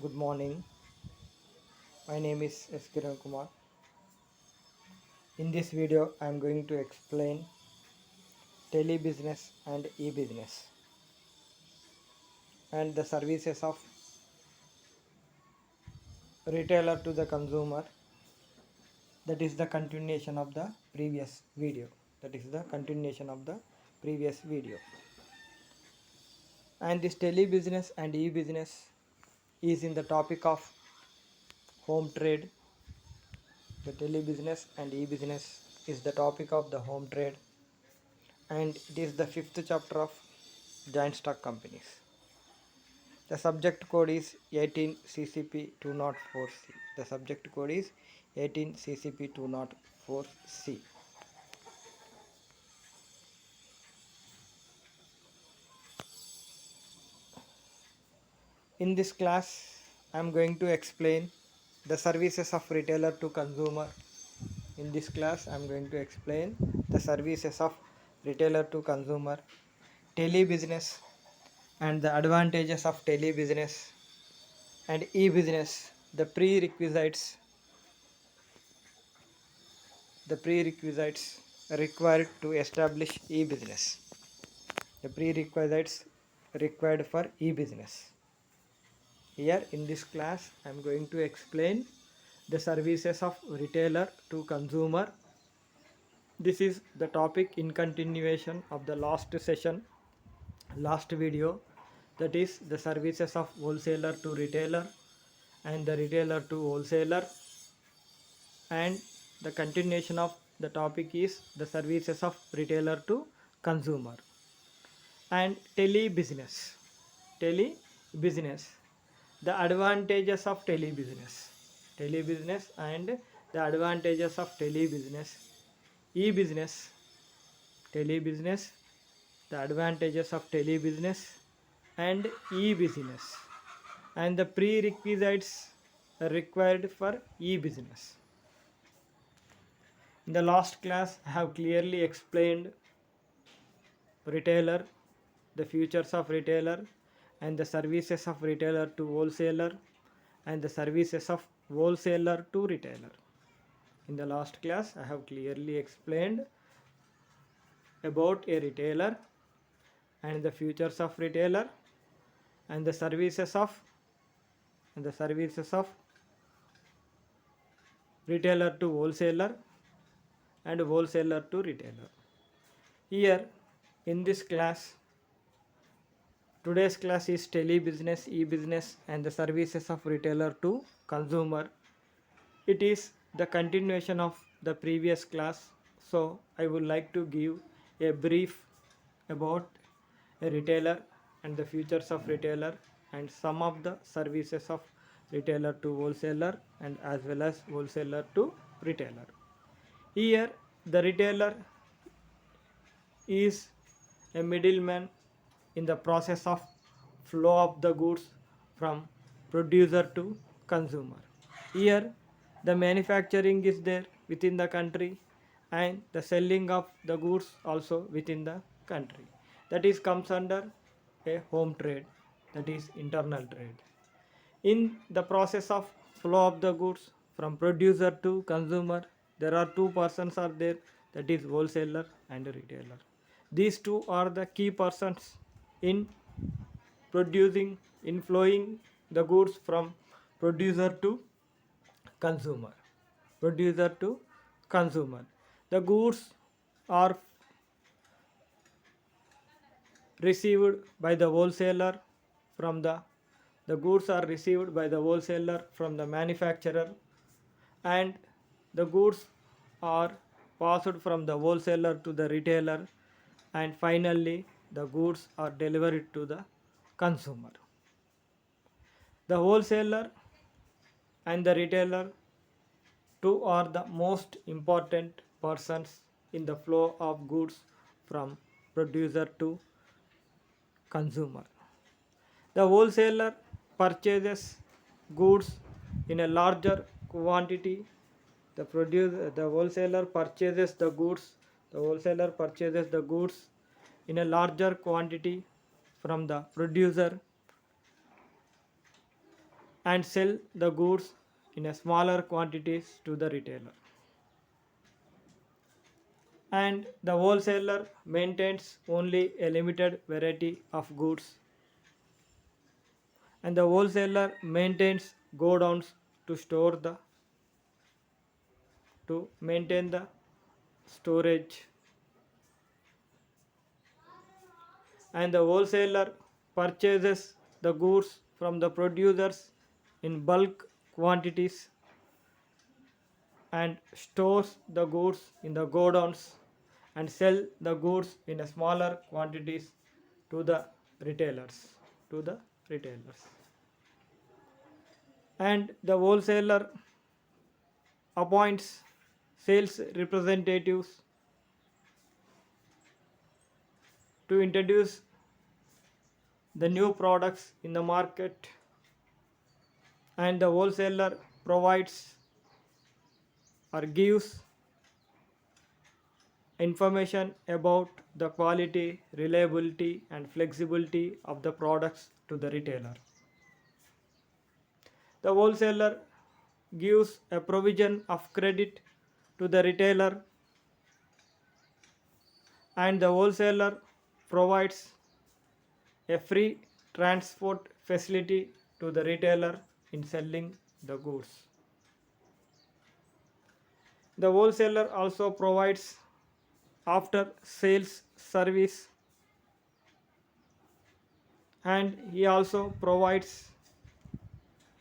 Good morning. My name is S. Kiran Kumar. In this video, I am going to explain telebusiness and e-business and the services of retailer to the consumer. That is the continuation of the previous video. And this telebusiness and e-business is in the topic of home trade. The telebusiness and e-business is the topic of the home trade, and it is the fifth chapter of joint stock companies. The subject code is 18 CCP 204C. The subject code is 18 CCP 204C. In this class, I am going to explain the services of retailer to consumer. In this class, I am going to explain the services of retailer to consumer, telebusiness, and the advantages of telebusiness and e-business, the prerequisites required to establish e-business. The prerequisites required for e-business. Here in this class, I am going to explain the services of retailer to consumer. This is the topic in continuation of the last video, that is the services of wholesaler to retailer and the retailer to wholesaler, and the continuation of the topic is the services of retailer to consumer. And telebusiness, the advantages of telebusiness and the advantages of telebusiness, e-business, telebusiness, the advantages of telebusiness and e-business, and the prerequisites required for e-business. In the last class, I have clearly explained retailer, the features of retailer, and the services of retailer to wholesaler, and the services of wholesaler to retailer. In the last class, I have clearly explained about a retailer and the features of retailer and the services of retailer to wholesaler and wholesaler to retailer. Here in this class, today's class is telebusiness, e-business and the services of retailer to consumer. It is the continuation of the previous class, so I would like to give a brief about a retailer and the features of retailer and some of the services of retailer to wholesaler and as well as wholesaler to retailer. Here the retailer is a middleman in the process of flow of the goods from producer to consumer. Here the manufacturing is there within the country and the selling of the goods also within the country. That is comes under a home trade, that is internal trade. In the process of flow of the goods from producer to consumer, there are two persons are there, that is wholesaler and retailer. These two are the key persons in flowing the goods from producer to consumer. The goods are received by the wholesaler from the goods are received by the wholesaler from the manufacturer, and the goods are passed from the wholesaler to the retailer, and finally the goods are delivered to the consumer. The wholesaler and the retailer two are the most important persons in the flow of goods from producer to consumer. The wholesaler purchases goods in a larger quantity. The wholesaler purchases the goods. The wholesaler purchases the goods in a larger quantity from the producer, and sell the goods in a smaller quantities to the retailer. And the wholesaler maintains only a limited variety of goods, and the wholesaler maintains godowns to store the to maintain the storage, and the wholesaler purchases the goods from the producers in bulk quantities and stores the goods in the godowns and sell the goods in a smaller quantities to the retailers to the retailers. And the wholesaler appoints sales representatives to introduce the new products in the market, and the wholesaler provides or gives information about the quality, reliability, and flexibility of the products to the retailer. The wholesaler gives a provision of credit to the retailer, and the wholesaler provides a free transport facility to the retailer in selling the goods. The wholesaler also provides after sales service, and he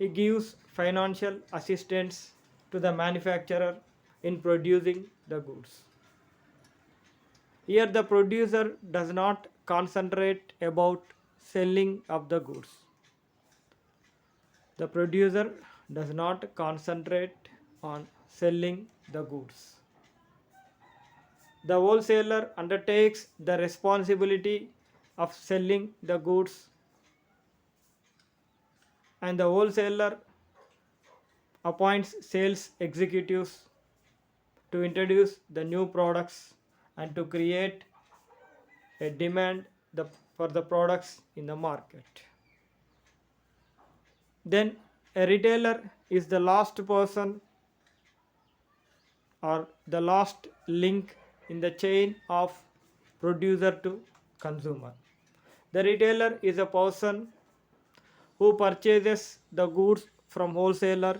gives financial assistance to the manufacturer in producing the goods. Here the producer does not concentrate about selling of the goods. The producer does not concentrate on selling the goods. The wholesaler undertakes the responsibility of selling the goods, and the wholesaler appoints sales executives to introduce the new products and to create a demand for the products in the market. Then a retailer is the last person or the last link in the chain of producer to consumer. The retailer is a person who purchases the goods from wholesaler.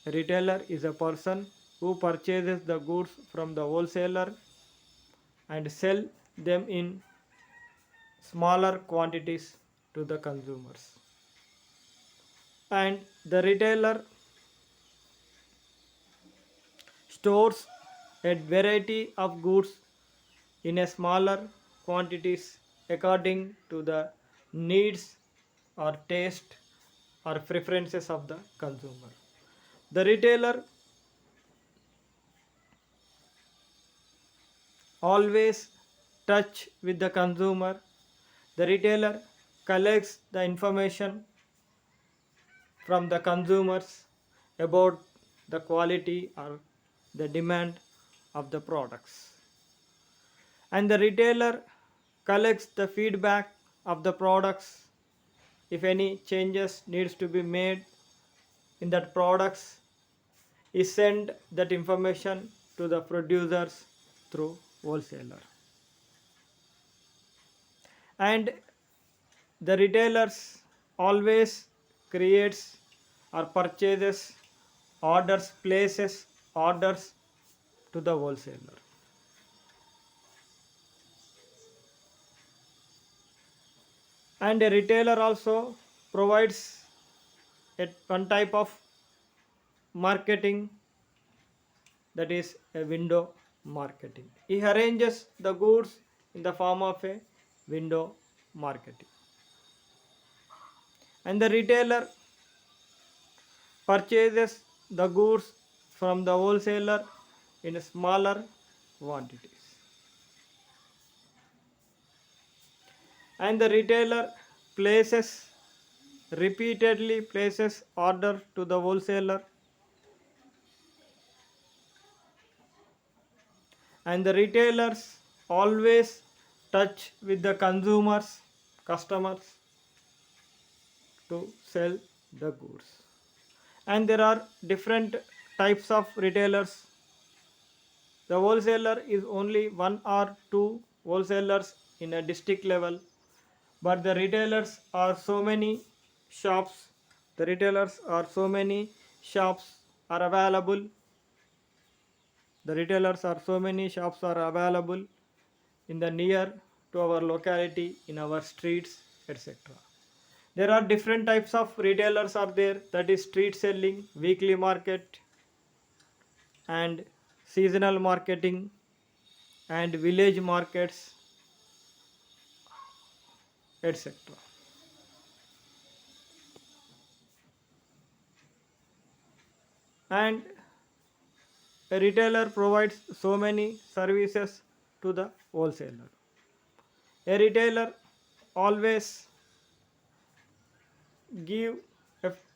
A retailer is a person who purchases the goods from the wholesaler and sell them in smaller quantities to the consumers. And the retailer stores a variety of goods in a smaller quantities according to the needs or taste or preferences of the consumer. The retailer always touch with the consumer. The retailer collects the information from the consumers about the quality or the demand of the products, and the retailer collects the feedback of the products. If any changes needs to be made in that products, he send that information to the producers through wholesaler. And the retailers always creates or purchases orders, places orders to the wholesaler. And a retailer also provides one type of marketing, that is a window marketing. He arranges the goods in the form of a window marketing. And the retailer purchases the goods from the wholesaler in smaller quantities. And the retailer repeatedly places order to the wholesaler, and the retailers always touch with the customers to sell the goods. And there are different types of retailers. The wholesaler is only one or two wholesalers in a district level, but the retailers are so many shops. The retailers are so many shops are available. The retailers are so many shops are available in the near to our locality, in our streets, etc. There are different types of retailers are there, that is street selling, weekly market, and seasonal marketing, and village markets, etc. And a retailer provides so many services to the wholesaler. A retailer always give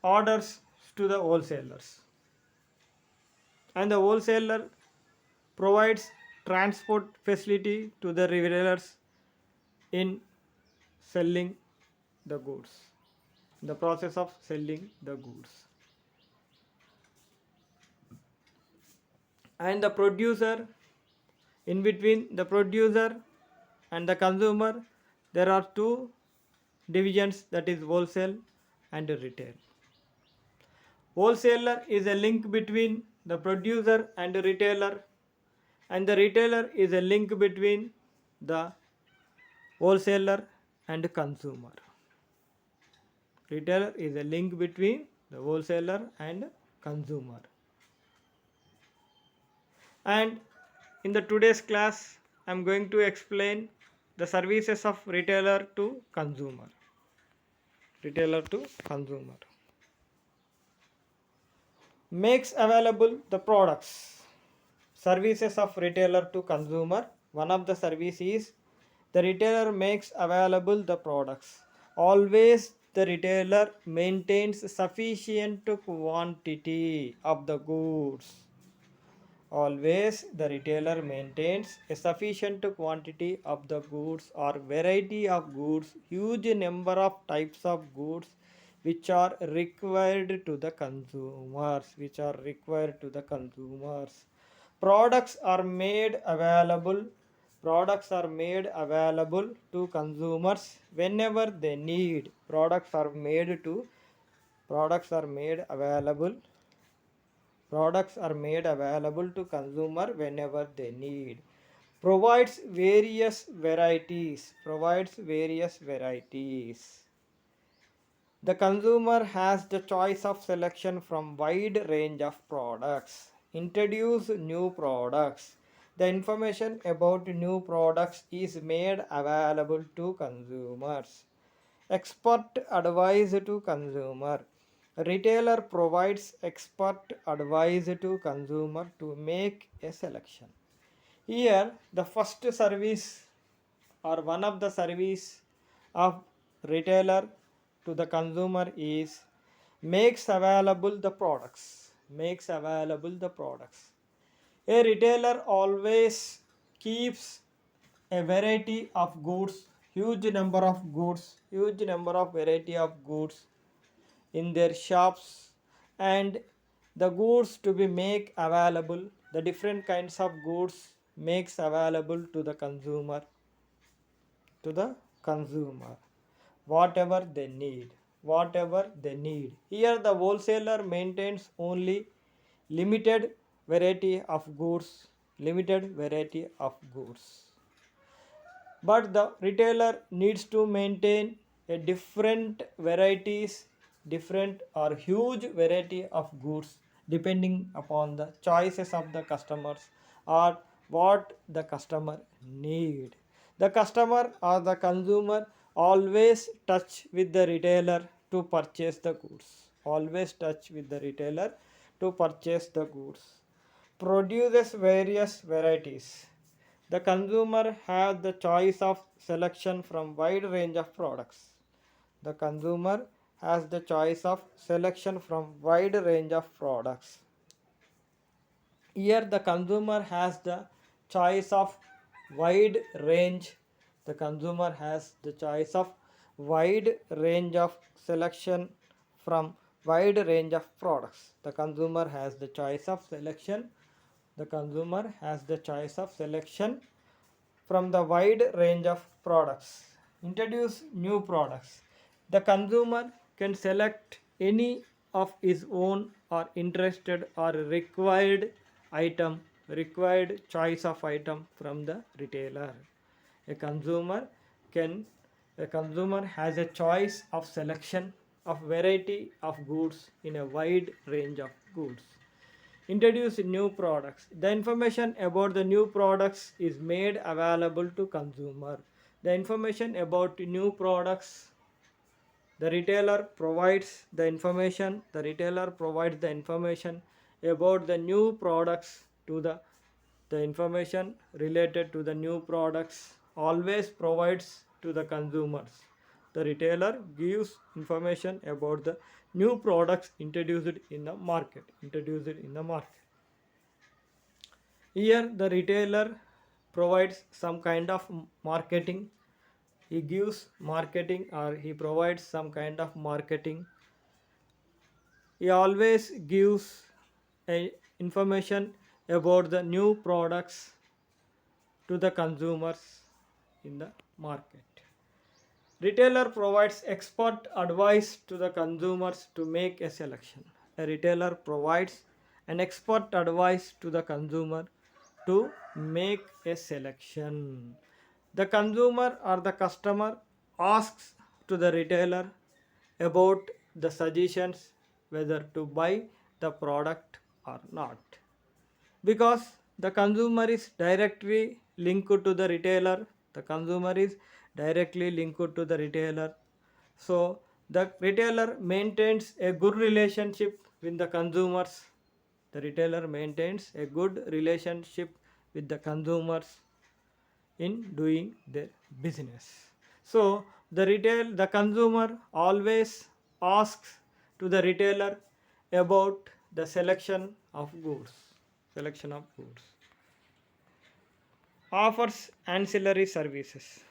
orders to the wholesalers, and the wholesaler provides transport facility to the retailers in selling the goods, the process of selling the goods. And the producer, in between the producer and the consumer, there are two divisions, that is wholesale and retail. Wholesaler is a link between the producer and the retailer, and the retailer is a link between the wholesaler and consumer. Retailer is a link between the wholesaler and consumer. And in the today's class, I am going to explain the services of retailer to consumer. Retailer to consumer makes available the products. Services of retailer to consumer. One of the service is the retailer makes available the products. Always the retailer maintains sufficient quantity of the goods. Always the retailer maintains a sufficient quantity of the goods or variety of goods, huge number of types of goods which are required to the consumers. Products are made available. Products are made available to consumers whenever they need. Products are made available. Products are made available to consumer whenever they need. Provides various varieties. The consumer has the choice of selection from wide range of products. Introduce new products. The information about new products is made available to consumers. Expert advice to consumer. Retailer provides expert advice to consumer to make a selection. Here the first service or one of the service of retailer to the consumer is makes available the products. A retailer always keeps a variety of goods, huge number of variety of goods in their shops, and the goods to be make available, the different kinds of goods makes available to the consumer whatever they need. Here the wholesaler maintains only limited variety of goods, but the retailer needs to maintain a different or huge variety of goods depending upon the choices of the customers or what the customer need. The customer or the consumer always touch with the retailer to purchase the goods. Produces various varieties. The consumer has the choice of selection from wide range of products. The consumer has the choice of selection from wide range of products. Here the consumer has the choice of wide range. The consumer has the choice of wide range of selection from wide range of products. The consumer has the choice of selection. The consumer has the choice of selection from the wide range of products. Introduce new products. The consumer can select any of his own or interested or required choice of item from the retailer. A consumer can a consumer has a choice of selection of variety of goods in a wide range of goods. Introduce new products. The information about the new products is made available to consumer. The information about new products, the retailer provides the information. The retailer provides the information about the new products to the information related to the new products always provides to the consumers. The retailer gives information about the new products introduced in the market. Here the retailer provides some kind of marketing. He gives marketing or he provides some kind of marketing. He always gives information about the new products to the consumers in the market. Retailer provides expert advice to the consumers to make a selection. A retailer provides an expert advice to the consumer to make a selection. The consumer or the customer asks to the retailer about the suggestions whether to buy the product or not, because the consumer is directly linked to the retailer. So the retailer maintains a good relationship with the consumers. With the consumers in doing their business. So the consumer always asks to the retailer about the selection of goods. Offers ancillary services.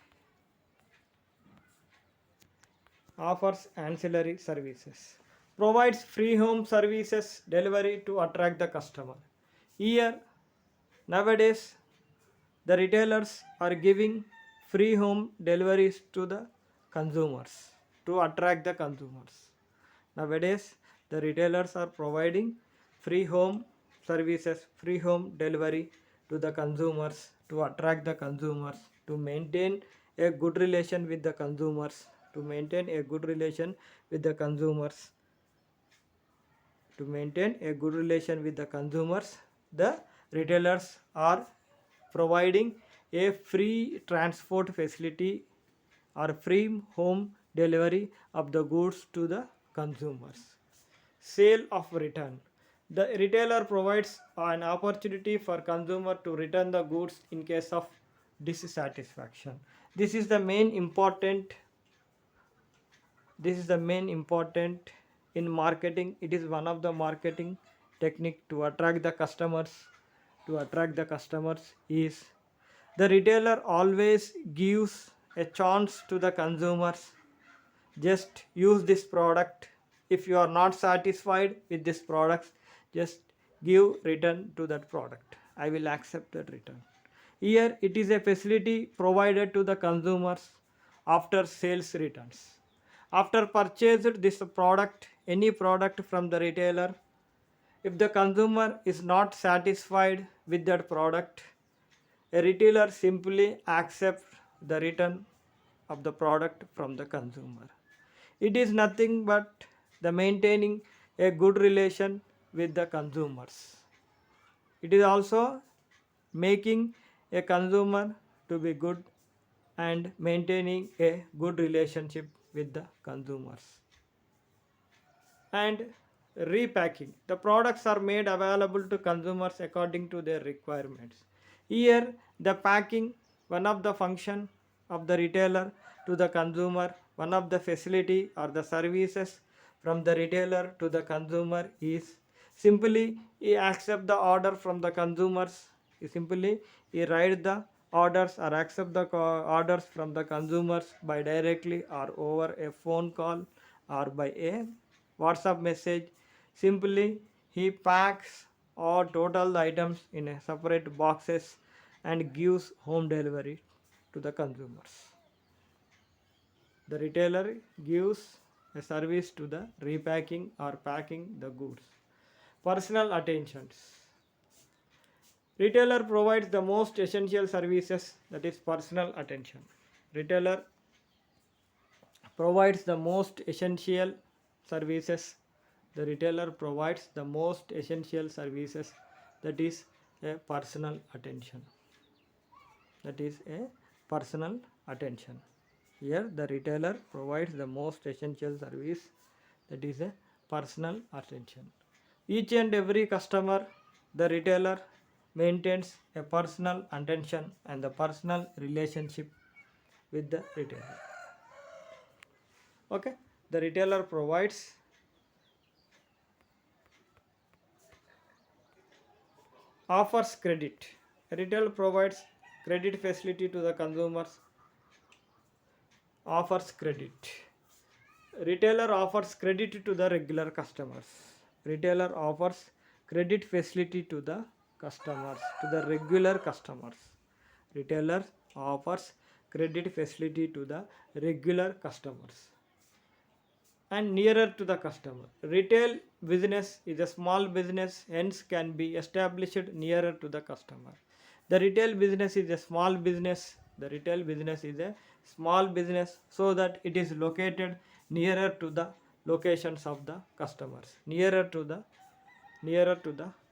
Provides free home services delivery to attract the customer. Here nowadays the retailers are giving free home deliveries to the consumers to attract the consumers. Nowadays the retailers are providing free home free home delivery to the consumers to attract the consumers, to maintain a good relation with the consumers, to maintain a good relation with the consumers. The retailers are providing a free transport facility or free home delivery of the goods to the consumers. Sale of return. The retailer provides an opportunity for consumer to return the goods in case of dissatisfaction. This is the main important in marketing. It is one of the marketing technique to attract the customers. Is the retailer always gives a chance to the consumers. Just use this product. If you are not satisfied with this product, just give return to that product. I will accept that return. Here it is a facility provided to the consumers after sales returns. After purchased this product, any product from the retailer, if the consumer is not satisfied with that product, a retailer simply accepts the return of the product from the consumer. It is nothing but the maintaining a good relation with the consumers. It is also making a consumer to be good and maintaining a good relationship with the consumers. And repacking. The products are made available to consumers according to their requirements. Here the packing, one of the function of the retailer to the consumer, one of the facility or the services from the retailer to the consumer is simply he accept the order from the consumers. He write the orders or accept the orders from the consumers by directly or over a phone call or by a WhatsApp message. Simply, he packs or total the items in a separate boxes and gives home delivery to the consumers. The retailer gives a service to the repacking or packing the goods. Personal attentions. Retailer provides the most essential services, that is personal attention. Retailer provides the most essential services. The retailer provides the most essential services, that is a personal attention. That is a personal attention. Here the retailer provides the most essential service, that is a personal attention. Each and every customer, the retailer maintains a personal attention and the personal relationship with the retailer. Okay, the retailer provides offers credit. Retail provides credit facility to the consumers. Offers credit. Retailer offers credit to the regular customers. Retailer offers credit facility to the customers, to the regular customers. Retailer offers credit facility to the regular customers and nearer to the customer. Retail business is a small business, hence can be established nearer to the customer. The retail business is a small business. The retail business is a small business so that it is located nearer to the locations of the customers, nearer to the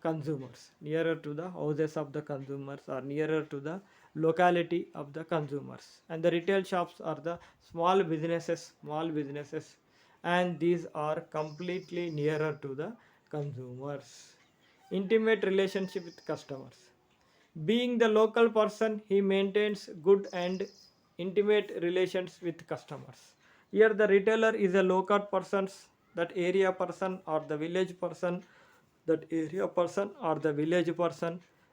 consumers, nearer to the houses of the consumers, or nearer to the locality of the consumers. And the retail shops are the small businesses, and these are completely nearer to the consumers. Intimate relationship with customers. Being the local person, he maintains good and intimate relations with customers. Here, the retailer is a local person, that area person or the village person,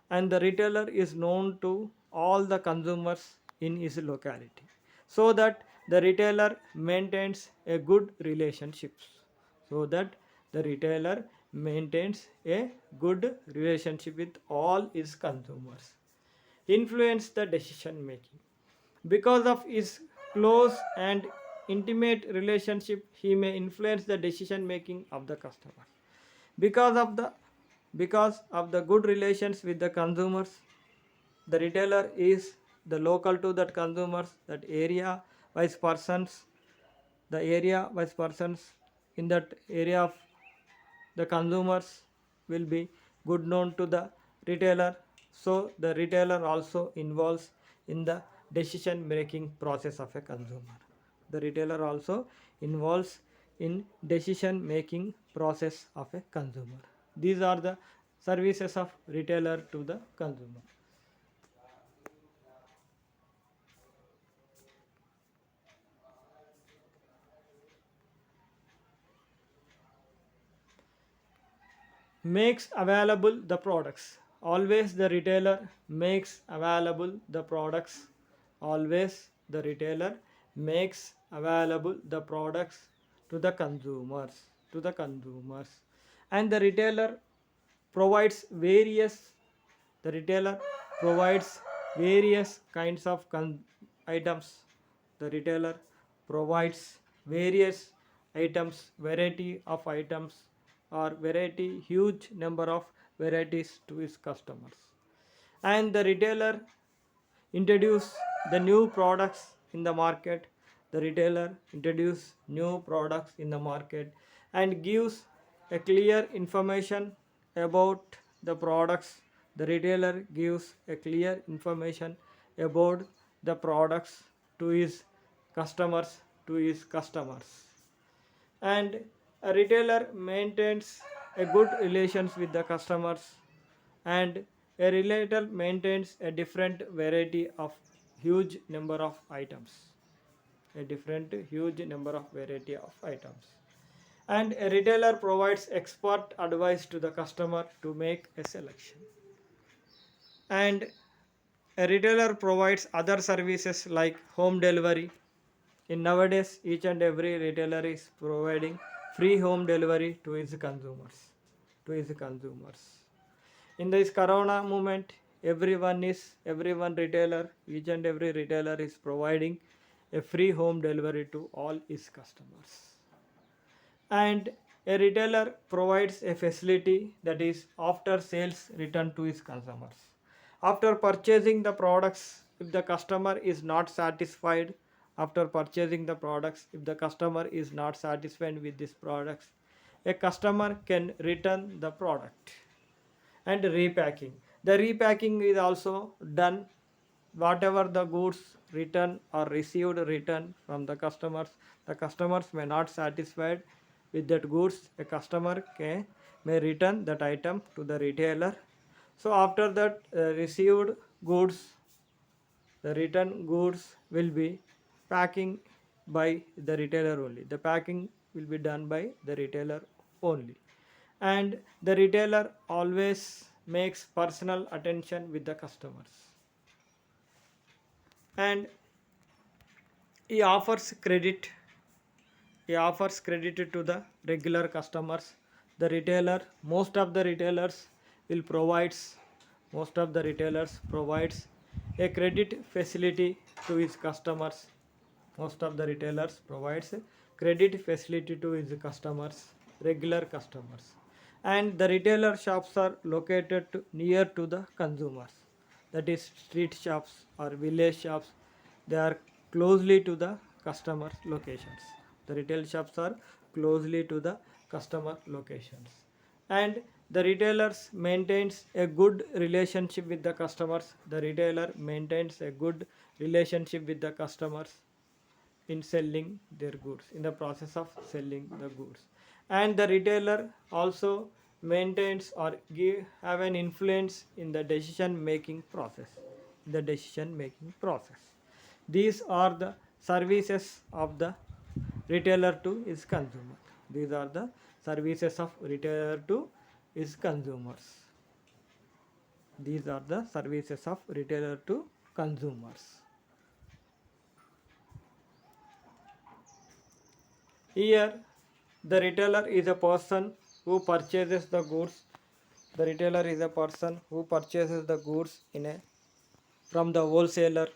and the retailer is known to all the consumers in his locality, so that the retailer maintains a good relationships. So that the retailer maintains a good relationship with all his consumers. Influence the decision making. Because of his close and intimate relationship, he may influence the decision making of the customer. Because of the good relations with the consumers, the retailer is the local to that consumers, that area wise persons, the area wise persons in that area of the consumers will be good known to the retailer. So the retailer also involves in the decision making process of a consumer. The retailer also involves in decision making process of a consumer. These are the services of retailer to the consumer. Makes available the products. Always the retailer makes available the products. Always the retailer makes available the products to the consumers. And the retailer provides various the retailer provides various kinds of items. The retailer provides various items, variety of items, or variety, huge number of varieties to his customers. And the retailer introduce the new products in the market. The retailer introduce new products in the market and gives a clear information about the products. The retailer gives a clear information about the products to his customers. And a retailer maintains a good relations with the customers, and a retailer maintains a different variety of huge number of items, a different huge number of variety of items. And a retailer provides expert advice to the customer to make a selection. And a retailer provides other services like home delivery. In nowadays, each and every retailer is providing free home delivery to his consumers. To his consumers. In this corona moment, everyone retailer, each and every retailer is providing a free home delivery to all his customers. And a retailer provides a facility that is after sales return to his consumers. After purchasing the products, if the customer is not satisfied, after purchasing the products, if the customer is not satisfied with these products, a customer can return the product. And repacking, the repacking is also done. Whatever the goods returned or received return from the customers may not satisfied with that goods, a customer may return that item to the retailer. So after that received goods, the return goods will be packing by the retailer only. The packing will be done by the retailer only. And the retailer always makes personal attention with the customers. And he offers credit. He offers credit to the regular customers. The retailer, most of the retailers provides a credit facility to his customers. Most of the retailers provides a credit facility to his customers, regular customers. And the retailer shops are located near to the consumers. That is street shops or village shops. They are closely to the customer locations. The retail shops are closely to the customer locations. And the retailers maintains a good relationship with the customers. The retailer maintains a good relationship with the customers in selling their goods, in the process of selling the goods. And the retailer also maintains or have an influence in the decision making process. These are the services of the retailer to his consumer. These are the services of retailer to his consumers. These are the services of retailer to consumers. Here, the retailer is a person who purchases the goods. The retailer is a person who purchases the goods from the wholesaler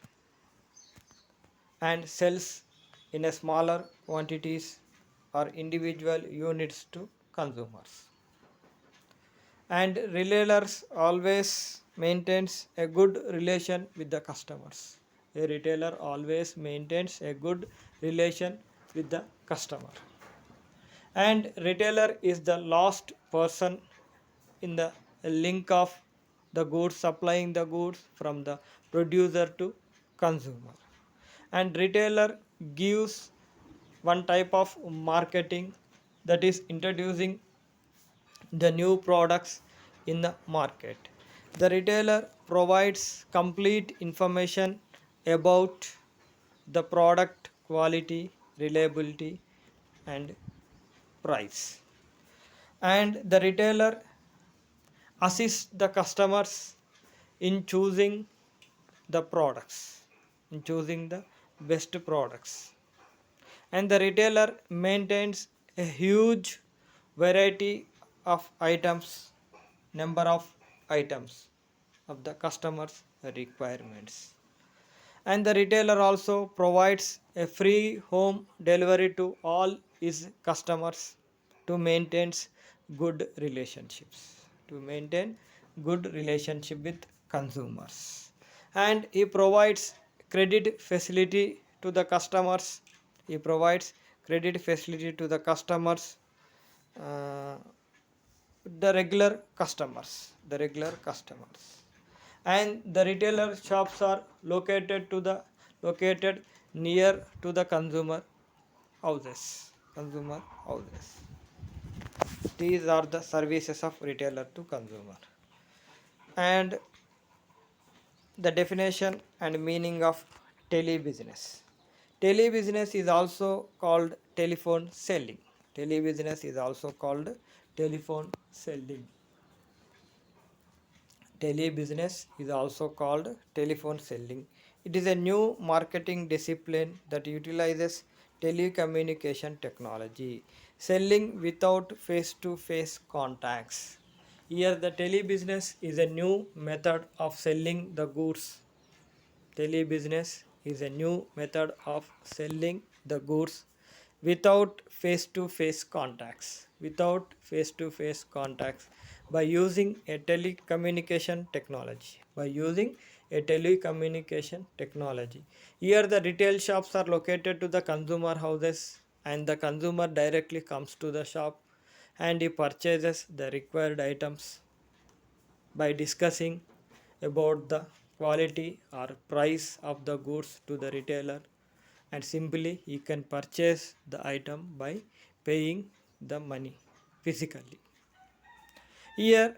and sells in a smaller quantities or individual units to consumers. And retailers always maintains a good relation with the customers. A retailer always maintains a good relation with the customer. And retailer is the last person in the link of the goods, supplying the goods from the producer to consumer. And retailer gives one type of marketing, that is introducing the new products in the market. The retailer provides complete information about the product quality, reliability, and price. And the retailer assists the customers in choosing the products, in choosing the best products. And the retailer maintains a huge variety of items, number of items of the customers' requirements. And the retailer also provides a free home delivery to all his customers to maintain good relationships, to maintain good relationship with consumers. And he provides credit facility to the customers. He provides credit facility to the customers, uh, the regular customers. And the retailer shops are located near to the consumer houses. These are the services of retailer to consumer. And the definition and meaning of telebusiness. Telebusiness is also called telephone selling. Telebusiness is also called telephone selling. Telebusiness is also called telephone selling. It is a new marketing discipline that utilizes telecommunication technology. selling without face to face contacts. Here, the telebusiness is a new method of selling the goods. Telebusiness is a new method of selling the goods without face to face contacts. Without face to face contacts by using a telecommunication technology. By using a telecommunication technology. Here, the retail shops are located to the consumer houses and the consumer directly comes to the shop and he purchases the required items by discussing about the quality or price of the goods to the retailer, and simply he can purchase the item by paying the money physically. Here,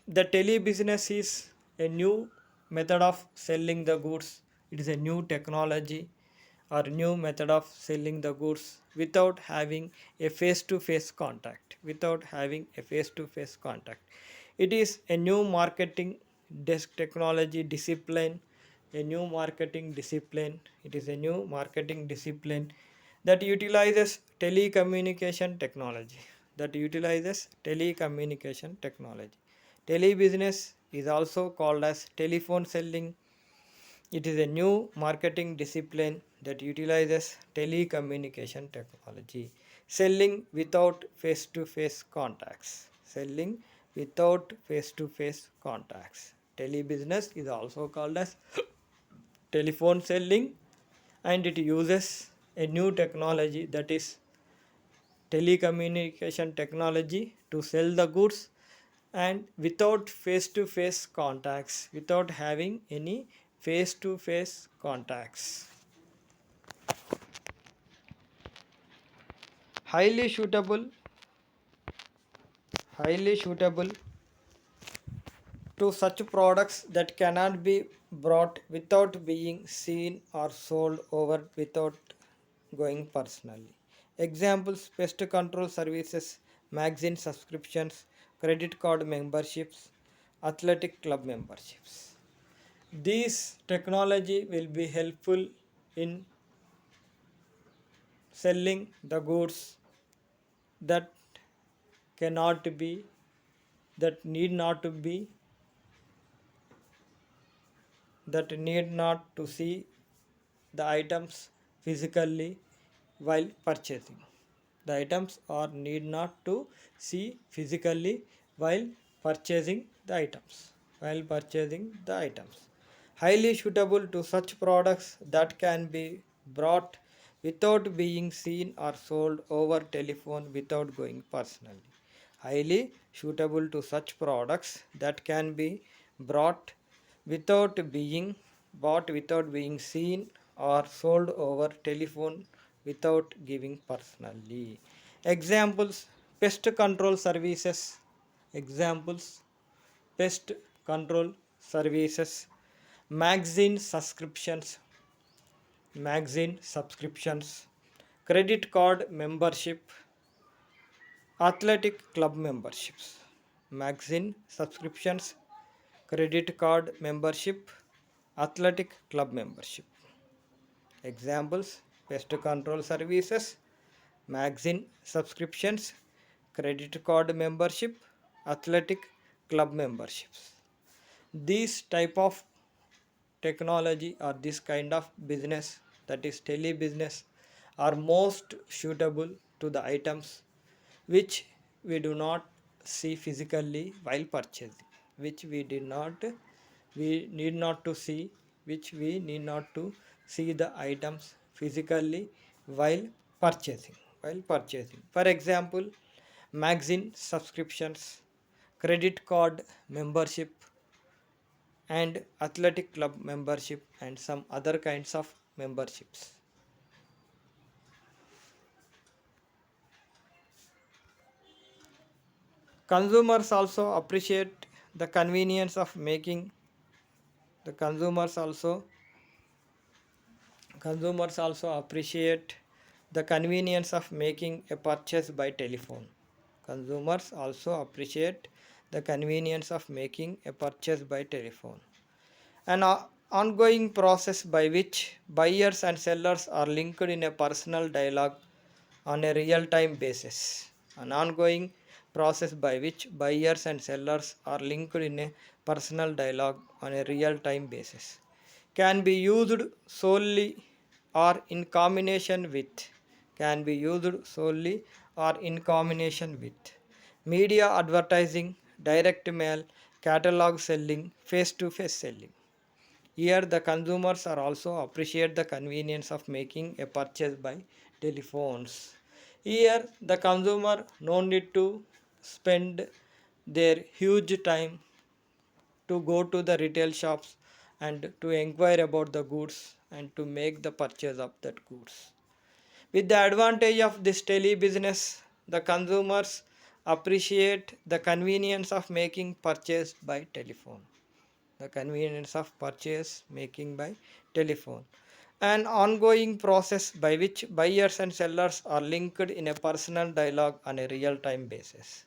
the telebusiness is a new method of selling the goods. It is a new technology or new method of selling the goods without having a face to face contact. Without having a face to face contact. It is a new marketing desk technology discipline. A new marketing discipline. It is a new marketing discipline that utilizes telecommunication technology. That utilizes telecommunication technology. Telebusiness is also called as telephone selling. It is a new marketing discipline that utilizes telecommunication technology. Selling without face to face contacts. Selling without face to face contacts. Telebusiness is also called as telephone selling, and it uses a new technology, that is telecommunication technology, to sell the goods and without face to face contacts, without having any face to face contacts. Highly suitable, highly suitable to such products that cannot be brought without being seen or sold over without going personally. Examples: pest control services, magazine subscriptions, credit card memberships, athletic club memberships. These technology will be helpful in selling the goods that cannot be, that need not to be, that need not to see the items physically while purchasing. The items are need not to see physically while purchasing the items. While purchasing the items. Highly suitable to such products that can be brought without being seen or sold over telephone without going personally. Highly suitable to such products that can be brought without being bought without being seen or sold over telephone without giving personally. Examples: pest control services. Examples: pest control services, magazine subscriptions, credit card membership, athletic club memberships. Magazine subscriptions, credit card membership, athletic club membership. Examples: pest control services, magazine subscriptions, credit card membership, athletic club memberships. These type of technology or this kind of business, that is tele business, are most suitable to the items which we do not see physically while purchasing, which we need not to see, which we need not to see the items physically while purchasing. For example, magazine subscriptions, credit card membership, and athletic club membership, and some other kinds of memberships. Consumers also appreciate the convenience of making the consumers also appreciate the convenience of making a purchase by telephone. Consumers also appreciate the convenience of making a purchase by telephone. An ongoing process by which buyers and sellers are linked in a personal dialogue on a real time basis. an ongoing process by which buyers and sellers are linked in a personal dialogue on a real time basis. Can be used solely or in combination with can be used solely or in combination with media advertising, direct mail, catalog selling, face to face selling. Here, the consumers are also appreciate the convenience of making a purchase by telephones. Here, the consumer no need to spend their huge time to go to the retail shops and to inquire about the goods and to make the purchase of that goods. With the advantage of this tele business, the consumers appreciate the convenience of making purchase by telephone. The convenience of purchase making by telephone. An ongoing process by which buyers and sellers are linked in a personal dialogue on a real time basis.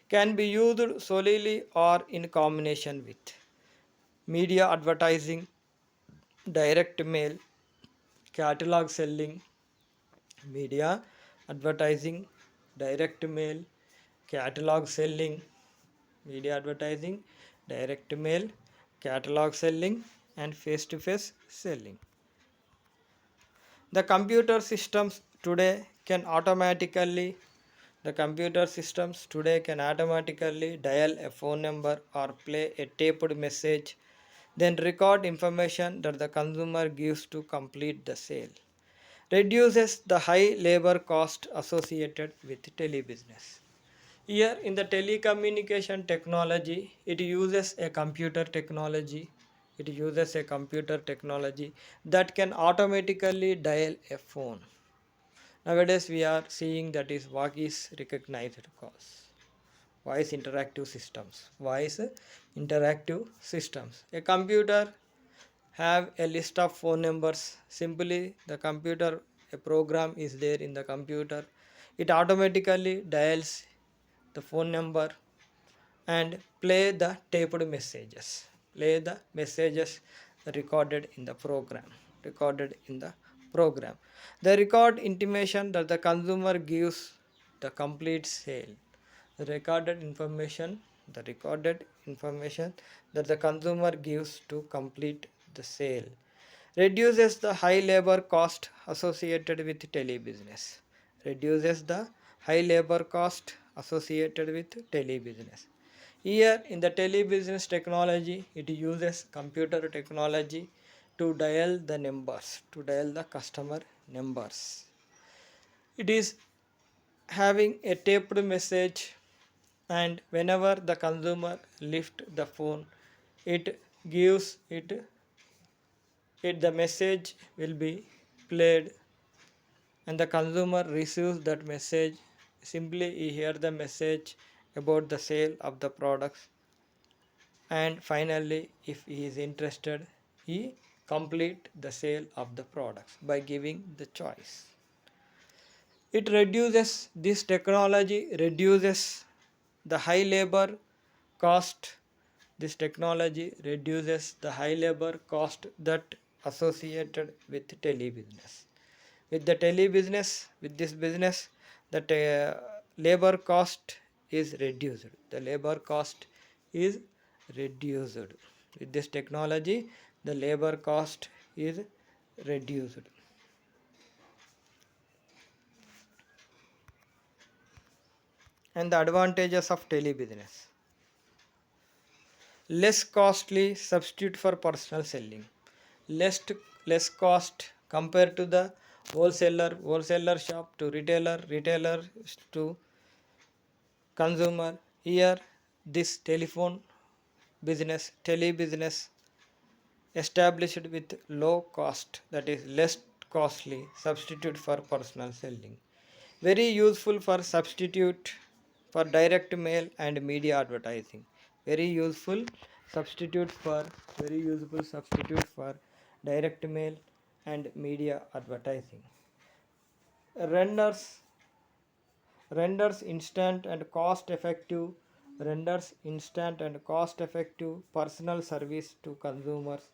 Can be used solely or in combination with media advertising, direct mail, catalog selling, media advertising, direct mail, catalog selling, media advertising, direct mail, catalog selling, and face to face selling. The computer systems today can automatically the computer systems today can automatically dial a phone number or play a taped message, then record information that the consumer gives to complete the sale. Reduces the high labor cost associated with telebusiness. Here in the telecommunication technology, it uses a computer technology. It uses a computer technology that can automatically dial a phone. Nowadays, we are seeing that is what is recognized cause voice interactive systems. Voice interactive systems. A computer have a list of phone numbers. Simply, the computer a program is there in the computer. It automatically dials the phone number and play the taped messages. Play the messages recorded in the program. Recorded in the program. The record intimation that the consumer gives the complete sale. The recorded information that the consumer gives to complete the sale reduces the high labor cost associated with telebusiness. Reduces the high labor cost associated with telebusiness. Here in the telebusiness technology, it uses computer technology to dial the numbers, to dial the customer numbers. It is having a taped message, and whenever the consumer lift the phone, it gives it the message will be played and the consumer receives that message. Simply he hear the message about the sale of the products, and finally if he is interested he complete the sale of the products by giving the choice. It reduces this technology reduces the high labor cost. This technology reduces the high labor cost that associated with telebusiness. With the telebusiness, with this business, the labor cost is reduced. The labor cost is reduced. With this technology, the labor cost is reduced. And the advantages of telebusiness: less costly substitute for personal selling, less less cost compared to the wholesaler shop to retailer to consumer. Here this telebusiness established with low cost, that is less costly substitute for personal selling, very useful for substitute for direct mail and media advertising. Very useful substitute for very useful substitute for direct mail and media advertising. Renders renders instant and cost effective renders instant and cost effective personal service to consumers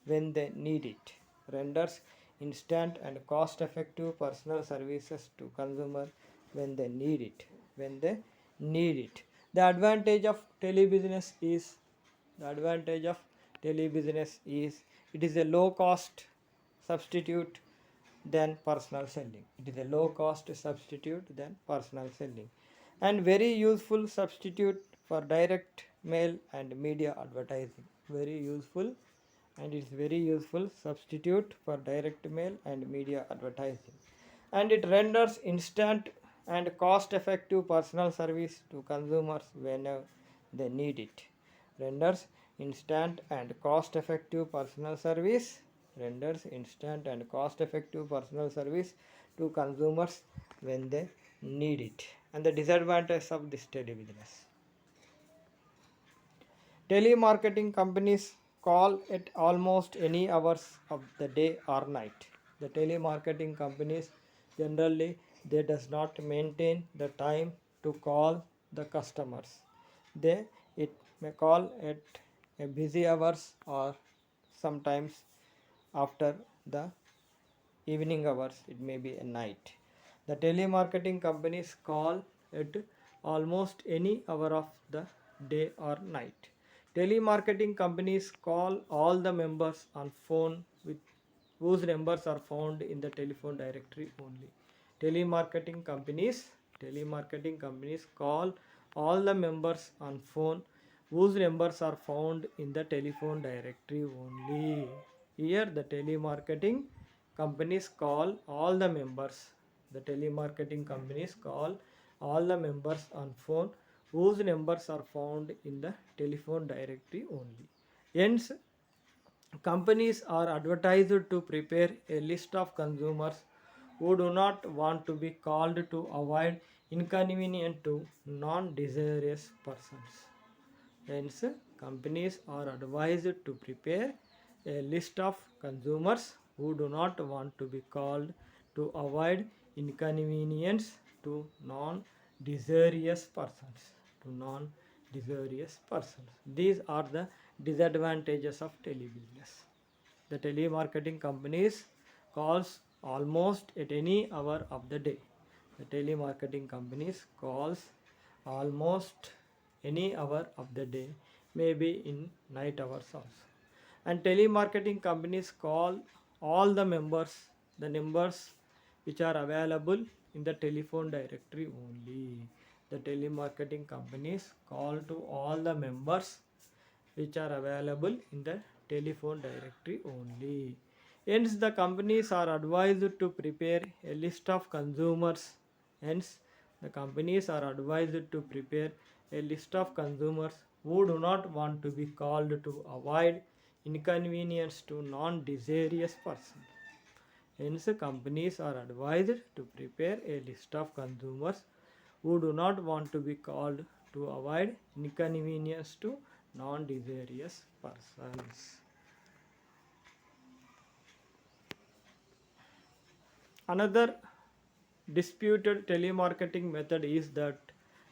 when they need it. Renders instant and cost effective personal services to consumer when they need it. when they need it. The advantage of telebusiness is the advantage of telebusiness is it is a low cost substitute than personal selling. It is a low cost substitute than personal selling and very useful substitute for direct mail and media advertising. Very useful, and it's very useful substitute for direct mail and media advertising, and it renders instant and cost effective personal service to consumers whenever they need it. Renders instant and cost effective personal service renders instant and cost effective personal service to consumers when they need it. And the disadvantage of this telebusiness: telemarketing companies call at almost any hours of the day or night. The telemarketing companies generally they does not maintain the time to call the customers. They it may call at a busy hours or sometimes after the evening hours, it may be a night. The telemarketing companies call at almost any hour of the day or night. Telemarketing companies call all the members on phone with whose numbers are found in the telephone directory only. Telemarketing companies telemarketing companies call all the members on phone whose numbers are found in the telephone directory only. Here the telemarketing companies call all the members. The telemarketing companies call all the members on phone whose numbers are found in the telephone directory only. Hence, companies are advertised to prepare a list of consumers who do not want to be called to avoid inconvenience to non-desirous persons. Hence, companies are advised to prepare a list of consumers who do not want to be called to avoid inconvenience to non-desirous persons. To non-desirous persons. These are the disadvantages of telebusiness. The telemarketing companies calls almost at any hour of the day. The telemarketing companies calls almost any hour of the day, maybe in night hours also. And telemarketing companies call all the members, the numbers which are available in the telephone directory only. The telemarketing companies call to all the members which are available in the telephone directory only. Hence, the companies are advised to prepare a list of consumers. Hence, the companies are advised to prepare a list of consumers who do not want to be called to avoid inconvenience to non-desirous persons. Hence, companies are advised to prepare a list of consumers who do not want to be called to avoid inconvenience to non-desirous persons. Another disputed telemarketing method is that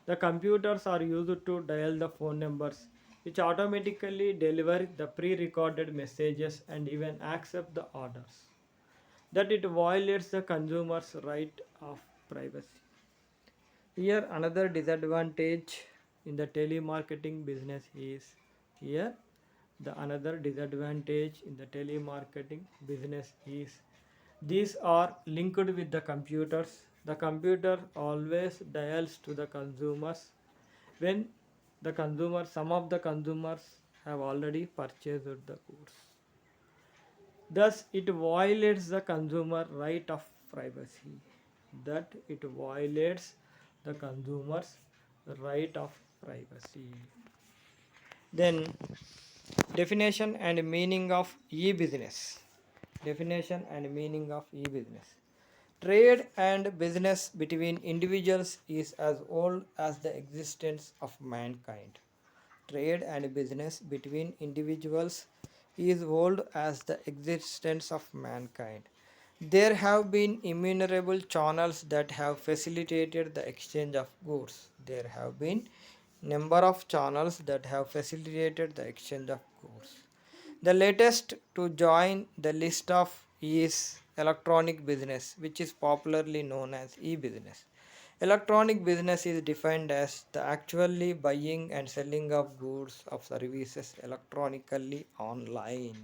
the computers are used to dial the phone numbers which automatically deliver the pre-recorded messages and even accept the orders. That it violates the consumer's right of privacy. Here another disadvantage in the telemarketing business is here the another disadvantage in the telemarketing business is these are linked with the computers. The computer always dials to the consumers when some of the consumers have already purchased the goods. Thus, it violates the consumer right of privacy. That it violates the consumer's right of privacy. Then, definition and meaning of e-business. Definition and meaning of e-business. Trade and business between individuals is as old as the existence of mankind. Trade and business between individuals is old as the existence of mankind. There have been innumerable channels that have facilitated the exchange of goods. There have been number of channels that have facilitated the exchange of goods. The latest to join the list of is electronic business, which is popularly known as e-business. Electronic business is defined as the actually buying and selling of goods or services electronically online.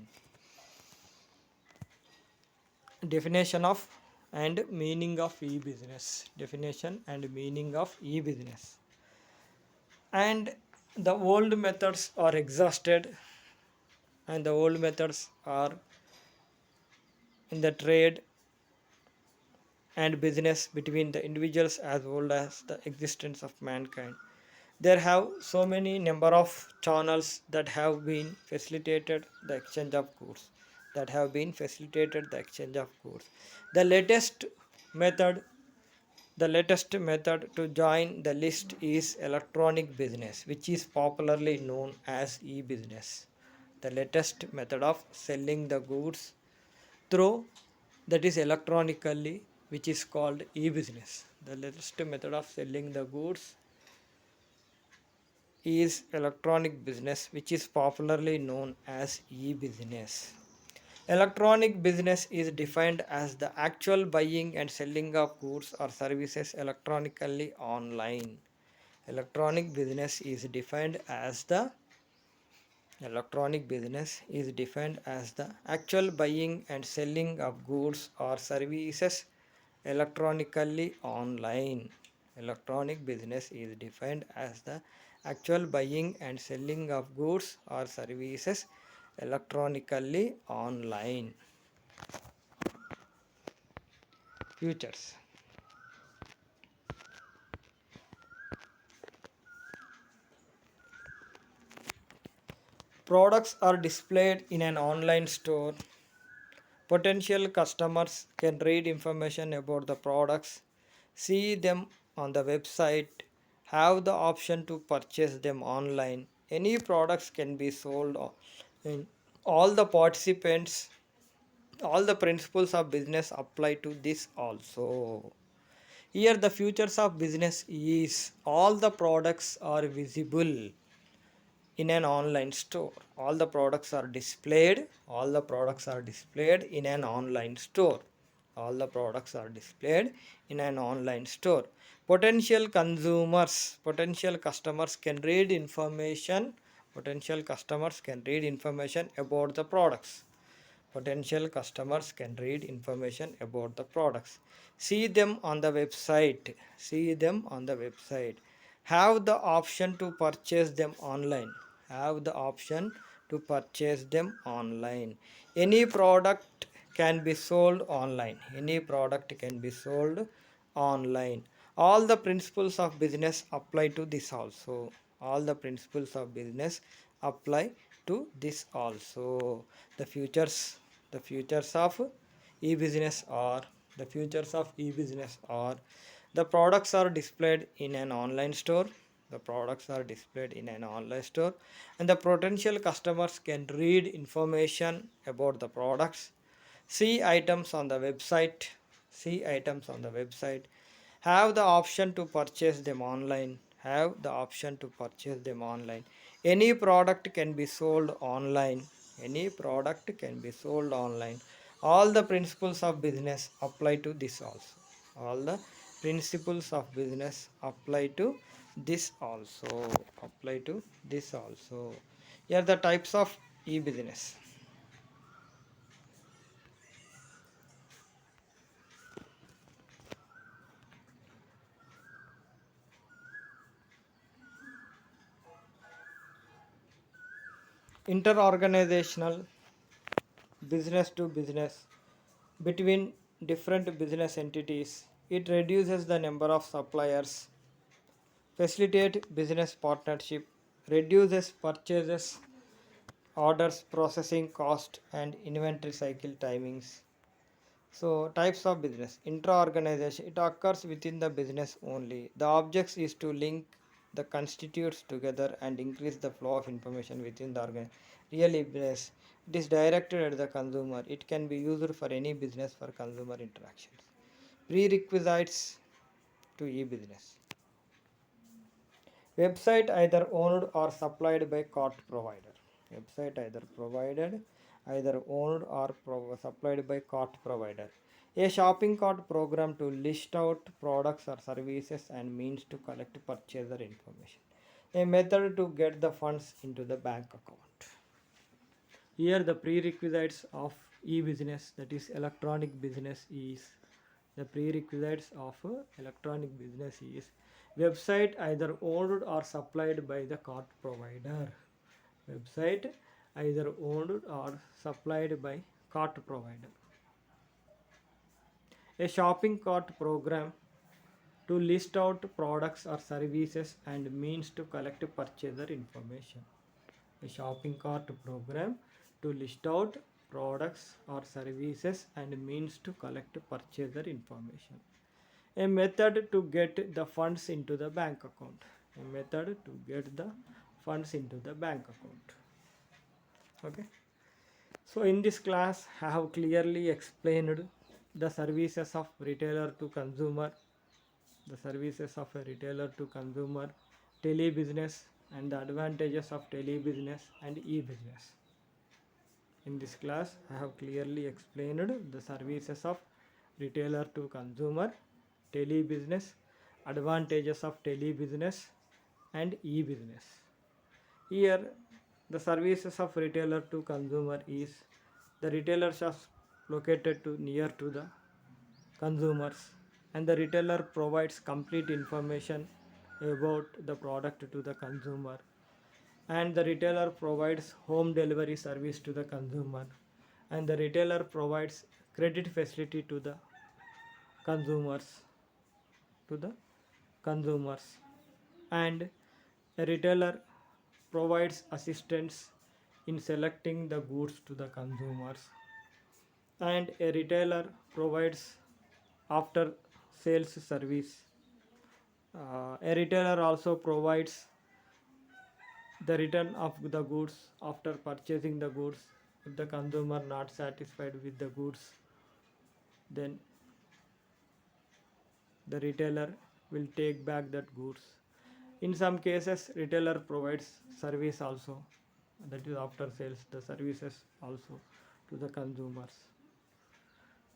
Definition of and meaning of e-business. Definition and meaning of e-business. And the old methods are exhausted, and the old methods are in the trade and business between the individuals as well as the existence of mankind. There have so many number of channels that have been facilitated the exchange of goods. That have been facilitated the exchange of goods. The method latest method to join the list is electronic business, which is popularly known as e-business. The latest method of selling the goods through that is electronically, which is called e-business. The latest method of selling the goods is electronic business, which is popularly known as e-business. Electronic business is defined as the actual buying and selling of goods or services electronically online. Electronic business is defined as the Electronic business is defined as the actual buying and selling of goods or services electronically online. Electronic business is defined as the actual buying and selling of goods or services electronically online. Futures. Products are displayed in an online store. Potential customers can read information about the products, see them on the website, have the option to purchase them online. Any products can be sold online. All the participants, all the principles of business apply to this also. Here the futures of business is all the products are visible in an online store. All the products are displayed. All the products are displayed in an online store. All the products are displayed in an online store. Potential customers can read information. Potential customers can read information about the products. Potential customers can read information about the products. See them on the website. See them on the website. Have the option to purchase them online. Have the option to purchase them online. Any product can be sold online. Any product can be sold online. All the principles of business apply to this also. All the principles of business apply to this also. The futures the futures of e-business are the products are displayed in an online store. The products are displayed in an online store, and the potential customers can read information about the products, see items on the website, have the option to purchase them online. Any product can be sold online. All the principles of business apply to this also. All the principles of business apply to this also. Here are the types of e-business. Interorganizational, business to business, between different business entities. It reduces the number of suppliers, facilitate business partnership, reduces purchases, orders processing cost and inventory cycle timings. So types of business. Intra-organization, it occurs within the business only. The object is to link the constitutes together and increase the flow of information within the organization. Real business, it is directed at the consumer. It can be used for any business for consumer interactions. Prerequisites to e-business. Website either owned or supplied by cart provider. Website either owned or supplied by cart provider. A shopping cart program to list out products or services and means to collect purchaser information. A method to get the funds into the bank account. Here the prerequisites of e-business, that is electronic business, is the prerequisites of electronic business is website either owned or supplied by the cart provider. Website either owned or supplied by cart provider. A shopping cart program to list out products or services and means to collect purchaser information. A shopping cart program to list out products or services and means to collect purchaser information. A method to get the funds into the bank account. A method to get the funds into the bank account. Okay. So in this class I have clearly explained the services of retailer to consumer, the services of a retailer to consumer, telebusiness, and the advantages of telebusiness and e-business. In this class I have clearly explained the services of retailer to consumer, telebusiness, advantages of telebusiness and e-business. Here the services of retailer to consumer is the retailer shops located to near to the consumers, and the retailer provides complete information about the product to the consumer, and the retailer provides home delivery service to the consumer, and the retailer provides credit facility consumers to the consumers, and a retailer provides assistance in selecting the goods to the consumers, and a retailer provides after sales service. A retailer also provides the return of the goods after purchasing the goods. If the consumer not satisfied with the goods, then the retailer will take back that goods. In some cases retailer provides service also, that is after sales the services also to the consumers,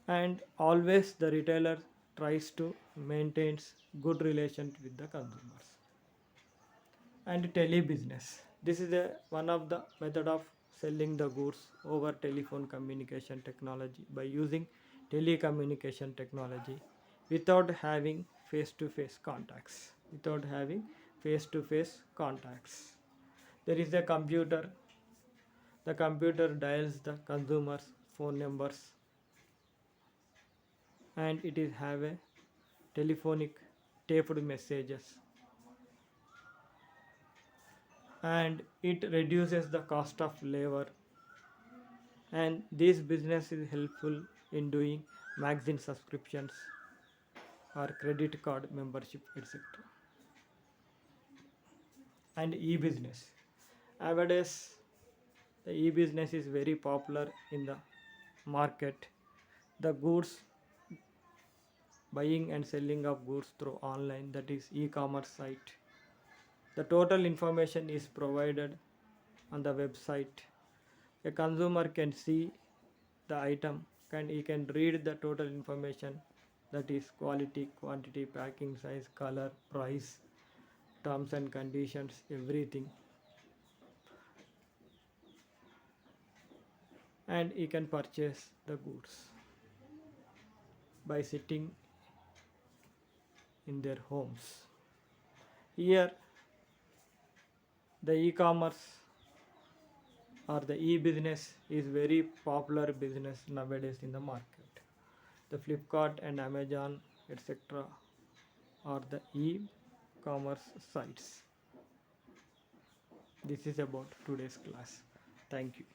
and always the retailer tries to maintains good relation with the consumers. And telebusiness, this is one of the method of selling the goods over telephone communication technology by using telecommunication technology without having face to face contacts, there is a computer, the computer dials the consumer's phone numbers, and it is have a telephonic taped messages, and it reduces the cost of labor, and this business is helpful in doing magazine subscriptions or credit card membership, etc. And e-business, nowadays the e-business is very popular in the market. The goods, buying and selling of goods through online, that is e-commerce site, the total information is provided on the website. A consumer can see the item, he can read the total information, that is quality, quantity, packing size, color, price, terms and conditions, everything, and he can purchase the goods by sitting in their homes. Here the e-commerce or the e-business is very popular business nowadays in the market. The Flipkart and Amazon, etc. are the e-commerce sites. This is about today's class. Thank you.